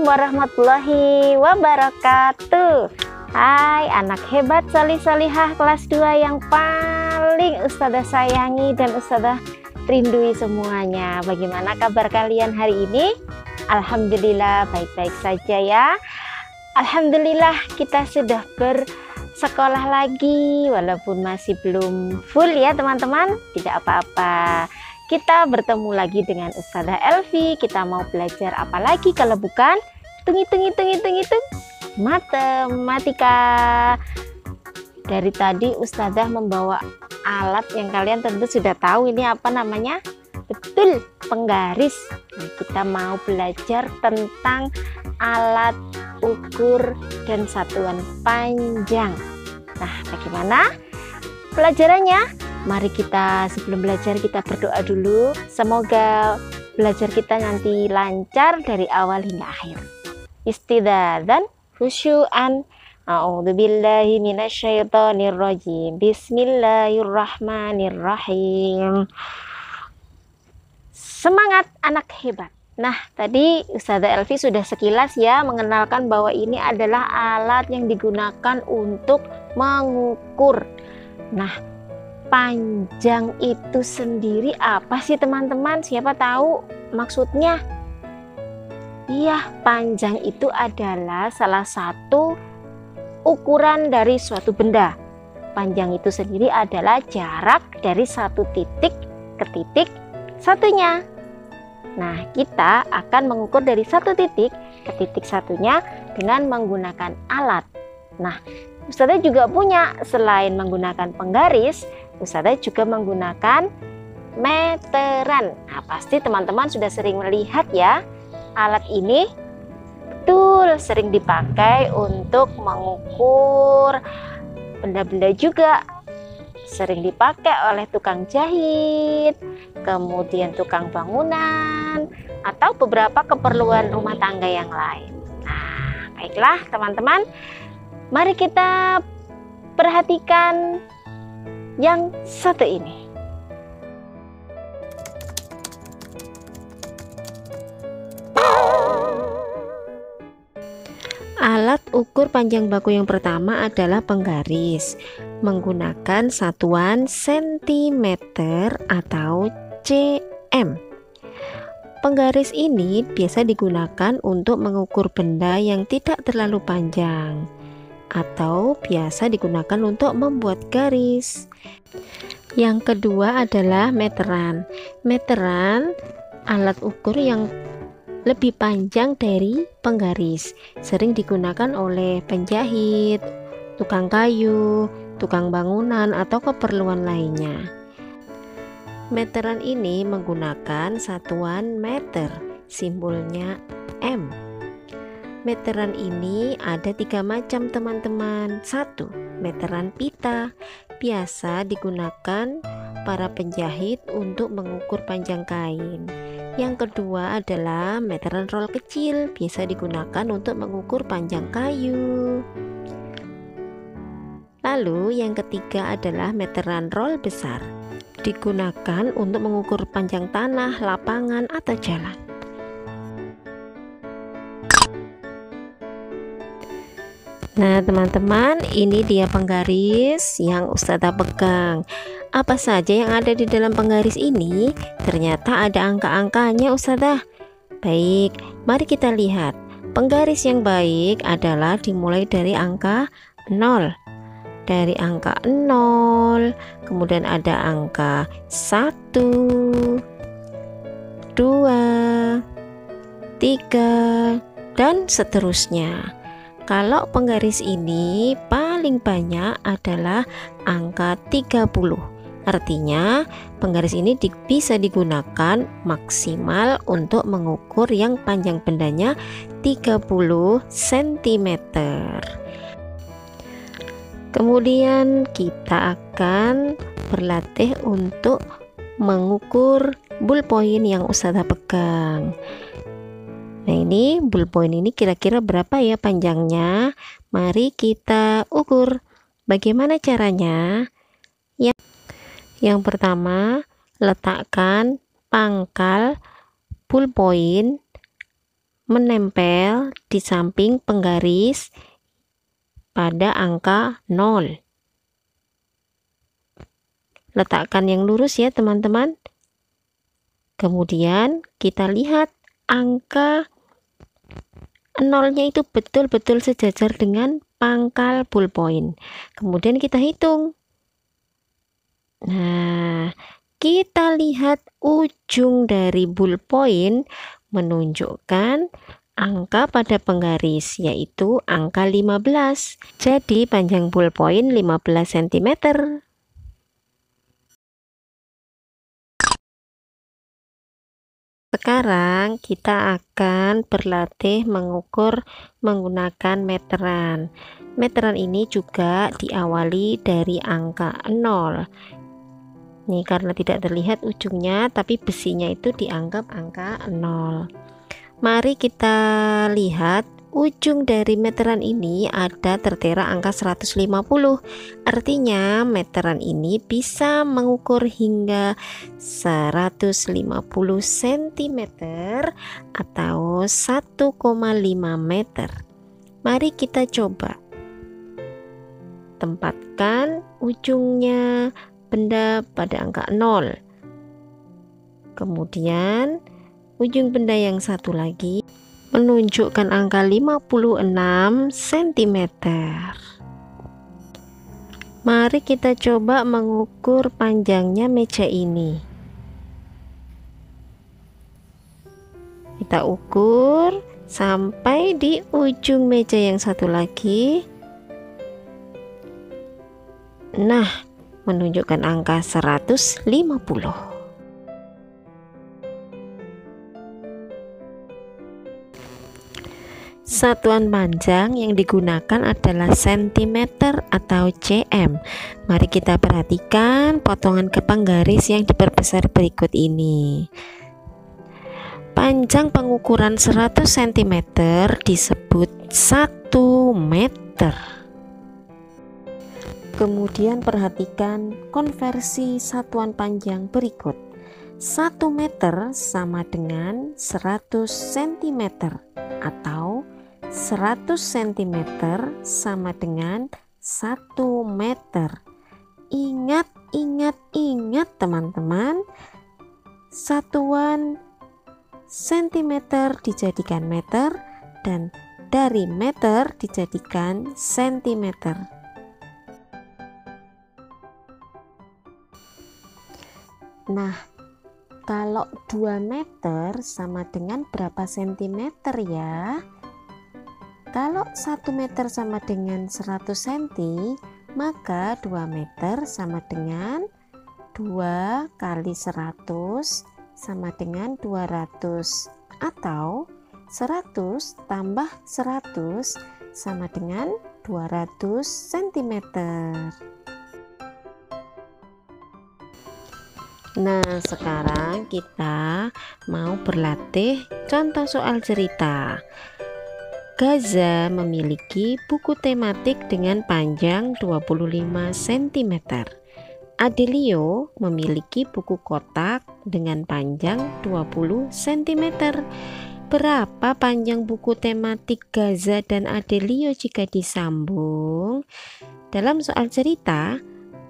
warahmatullahi wabarakatuh. Hai anak hebat solih-solihah kelas 2 yang paling Ustazah sayangi dan Ustazah rindui semuanya. Bagaimana kabar kalian hari ini? Alhamdulillah baik-baik saja ya. Alhamdulillah kita sudah bersekolah lagi walaupun masih belum full ya teman-teman. Tidak apa-apa. Kita bertemu lagi dengan Ustazah Elvi. Kita mau belajar apa lagi kalau bukan hitung matematika. Dari tadi Ustazah membawa alat yang kalian tentu sudah tahu ini apa namanya? Betul, penggaris. Nah, kita mau belajar tentang alat ukur dan satuan panjang. Nah, bagaimana pelajarannya? Mari kita sebelum belajar kita berdoa dulu. Semoga belajar kita nanti lancar dari awal hingga akhir. Istidzan khusyu'an. A'udzubillahi minasyaitonirrajim. Bismillahirrahmanirrahim. Semangat anak hebat. Nah, tadi Ustazah Elvi sudah sekilas ya mengenalkan bahwa ini adalah alat yang digunakan untuk mengukur. Nah, panjang itu sendiri apa sih teman-teman? Siapa tahu maksudnya? Iya, panjang itu adalah salah satu ukuran dari suatu benda. Panjang itu sendiri adalah jarak dari satu titik ke titik satunya. Nah, kita akan mengukur dari satu titik ke titik satunya dengan menggunakan alat. Nah, Ustazah juga punya, selain menggunakan penggaris, Ustazah juga menggunakan meteran. Nah, pasti teman-teman sudah sering melihat ya, alat ini betul sering dipakai untuk mengukur benda-benda juga. Sering dipakai oleh tukang jahit, kemudian tukang bangunan, atau beberapa keperluan rumah tangga yang lain. Nah, baiklah teman-teman, mari kita perhatikan yang satu ini. Alat ukur panjang baku yang pertama adalah penggaris menggunakan satuan sentimeter atau cm. Penggaris ini biasa digunakan untuk mengukur benda yang tidak terlalu panjang atau biasa digunakan untuk membuat garis. Yang kedua adalah meteran. Meteran alat ukur yang lebih panjang dari penggaris, sering digunakan oleh penjahit, tukang kayu, tukang bangunan, atau keperluan lainnya. Meteran ini menggunakan satuan meter, simbolnya M. Meteran ini ada 3 macam teman-teman. 1. Meteran pita, biasa digunakan para penjahit untuk mengukur panjang kain. Yang kedua adalah meteran roll kecil, biasa digunakan untuk mengukur panjang kayu. Lalu yang ketiga adalah meteran roll besar, digunakan untuk mengukur panjang tanah, lapangan, atau jalan. Nah teman-teman, ini dia penggaris yang Ustazah pegang. Apa saja yang ada di dalam penggaris ini? Ternyata ada angka-angkanya Ustazah. Baik, mari kita lihat. Penggaris yang baik adalah dimulai dari angka 0. Dari angka 0, kemudian ada angka 1, 2, 3, dan seterusnya. Kalau penggaris ini paling banyak adalah angka 30. Artinya penggaris ini bisa digunakan maksimal untuk mengukur yang panjang bendanya 30 cm. Kemudian kita akan berlatih untuk mengukur ballpoint yang Ustazah pegang. Nah ini ballpoint ini kira-kira berapa ya panjangnya? Mari kita ukur. Bagaimana caranya? Yang pertama, letakkan pangkal ballpoint menempel di samping penggaris pada angka 0. Letakkan yang lurus ya teman-teman. Kemudian kita lihat angka 0-nya itu betul-betul sejajar dengan pangkal ballpoint. Kemudian kita hitung. Nah, kita lihat ujung dari ballpoint menunjukkan angka pada penggaris, yaitu angka 15. Jadi panjang ballpoint 15 cm. Sekarang kita akan berlatih mengukur menggunakan meteran. Meteran ini juga diawali dari angka 0. Nih, karena tidak terlihat ujungnya, tapi besinya itu dianggap angka 0. Mari kita lihat ujung dari meteran ini ada tertera angka 150. Artinya meteran ini bisa mengukur hingga 150 cm atau 1,5 meter. Mari kita coba tempatkan ujungnya benda pada angka 0. Kemudian ujung benda yang satu lagi menunjukkan angka 56 cm. Mari kita coba mengukur panjangnya meja ini. Kita ukur sampai di ujung meja yang satu lagi. Nah, menunjukkan angka 150. Satuan panjang yang digunakan adalah cm atau cm. Mari kita perhatikan potongan ke penggaris yang diperbesar berikut ini. Panjang pengukuran 100 cm disebut 1 meter. Kemudian perhatikan konversi satuan panjang berikut. 1 meter sama dengan 100 cm atau 100 cm sama dengan 1 meter. Ingat teman-teman, satuan sentimeter dijadikan meter dan dari meter dijadikan sentimeter. Nah, kalau 2 meter sama dengan berapa sentimeter ya? Kalau 1 meter sama dengan 100 cm, maka 2 meter sama dengan 2 kali 100 sama dengan 200, atau 100 tambah 100 sama dengan 200 cm. Nah, sekarang kita mau berlatih contoh soal cerita. Gaza memiliki buku tematik dengan panjang 25 cm. Adelio memiliki buku kotak dengan panjang 20 cm. Berapa panjang buku tematik Gaza dan Adelio jika disambung? Dalam soal cerita,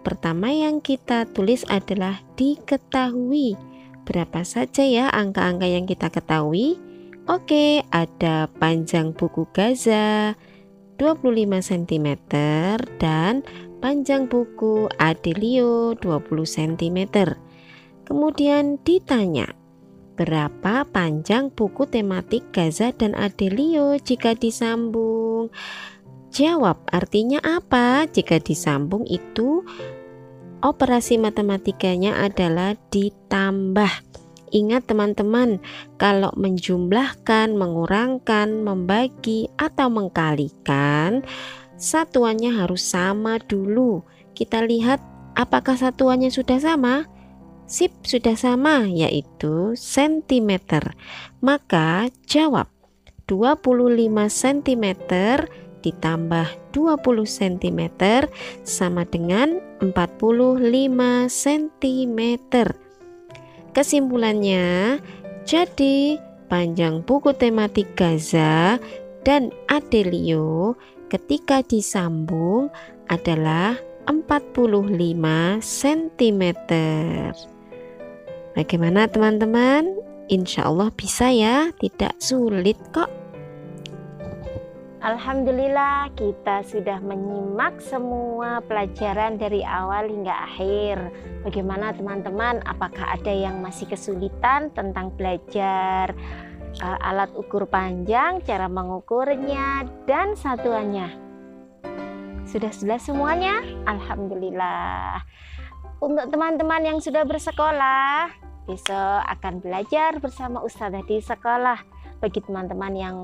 pertama yang kita tulis adalah diketahui. Berapa saja ya angka-angka yang kita ketahui? Oke, ada panjang buku Gaza 25 cm dan panjang buku Adelio 20 cm. Kemudian ditanya, berapa panjang buku tematik Gaza dan Adelio jika disambung? Jawab, artinya apa? Jika disambung itu operasi matematikanya adalah ditambah. Ingat teman-teman, kalau menjumlahkan, mengurangkan, membagi, atau mengkalikan, satuannya harus sama dulu. Kita lihat apakah satuannya sudah sama? Sip, sudah sama, yaitu cm. Maka jawab 25 cm ditambah 20 cm sama dengan 45 cm. Kesimpulannya, jadi panjang buku tematik Gaza dan Adelio ketika disambung adalah 45 cm. Bagaimana teman-teman? Insya Allah bisa ya, tidak sulit kok. Alhamdulillah kita sudah menyimak semua pelajaran dari awal hingga akhir. Bagaimana teman-teman? Apakah ada yang masih kesulitan tentang belajar alat ukur panjang, cara mengukurnya, dan satuannya? Sudah jelas semuanya? Alhamdulillah. Untuk teman-teman yang sudah bersekolah, besok akan belajar bersama Ustazah di sekolah. Bagi teman-teman yang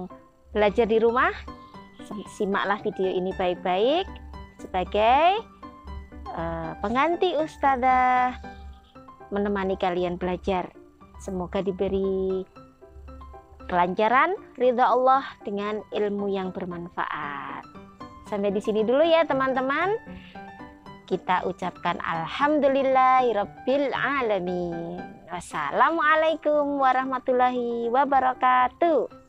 belajar di rumah, simaklah video ini baik-baik sebagai pengganti Ustazah menemani kalian belajar. Semoga diberi kelancaran, ridha Allah dengan ilmu yang bermanfaat. Sampai di sini dulu ya teman-teman. Kita ucapkan alhamdulillahirabbil alamin. Wassalamualaikum warahmatullahi wabarakatuh.